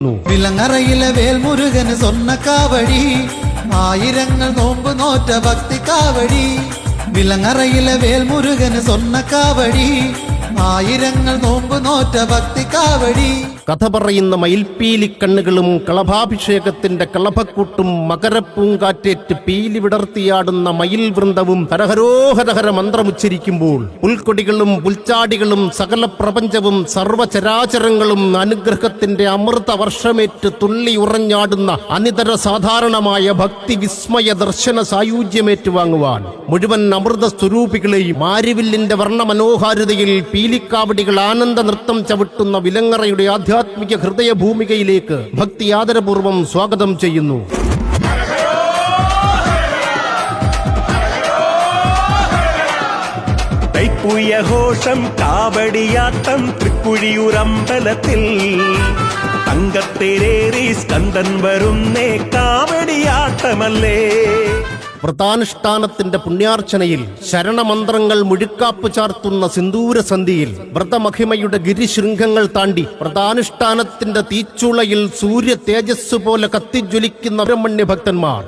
വിലങ്ങറയിലെ വേൽമുരുകന് സ്വർണ്ണക്കാവടി, ആയിരങ്ങൾ നോമ്പ് നോറ്റ ഭക്തി കാവടി. വിലങ്ങറയിലെ വേൽമുരുകന് സ്വർണ്ണക്കാവടി, ആയിരങ്ങൾ നോമ്പ് നോറ്റ ഭക്തി കാവടി. കഥ പറയുന്ന മയിൽപ്പീലിക്കണ്ണുകളും കളഭാഭിഷേകത്തിന്റെ കളഭക്കൂട്ടും മകരപ്പൂങ്കാറ്റേറ്റ് പീലി വിടർത്തിയാടുന്ന മയിൽ വൃന്ദവും ഹരഹരോഹരഹര മന്ത്രമുച്ചരിക്കുമ്പോൾ പുൽക്കൊടികളും പുൽച്ചാടികളും സകല പ്രപഞ്ചവും സർവചരാചരങ്ങളും അനുഗ്രഹത്തിന്റെ അമൃത വർഷമേറ്റ് തുള്ളി ഉറഞ്ഞാടുന്ന അനിതര സാധാരണമായ ഭക്തി വിസ്മയ ദർശന സായുജ്യമേറ്റുവാങ്ങുവാൻ മുഴുവൻ അമൃത സ്വരൂപികളെയും മാരിവില്ലിന്റെ വർണ്ണമനോഹാരിതയിൽ പീലിക്കാവടികൾ ആനന്ദ നൃത്തം ചവിട്ടുന്ന വിലങ്ങറയുടെ ആധ്യാത്മിക ഹൃദയഭൂമികയിലേക്ക് ഭക്തി ആദരപൂർവ്വം സ്വാഗതം ചെയ്യുന്നു. തൈപ്പൂയഘോഷം കാവടിയാട്ടം തൃക്കുഴിയൂരമ്പലത്തിൽ തങ്കത്തേരേറി സ്കന്ദൻ വരുന്നേ കാവടിയാട്ടമല്ലേ. വ്രതാനുഷ്ഠാനത്തിന്റെ പുണ്യാർച്ചനയിൽ ശരണമന്ത്രങ്ങൾ മുഴുക്കാപ്പ് ചാർത്തുന്ന സിന്ദൂരസന്ധിയിൽ വ്രതമഹിമയുടെ ഗിരിശൃംഗങ്ങൾ താണ്ടി വ്രതാനുഷ്ഠാനത്തിന്റെ തീച്ചുളയിൽ സൂര്യ തേജസ് പോലെ കത്തിജ്വലിക്കുന്ന സുബ്രഹ്മണ്യ ഭക്തന്മാർ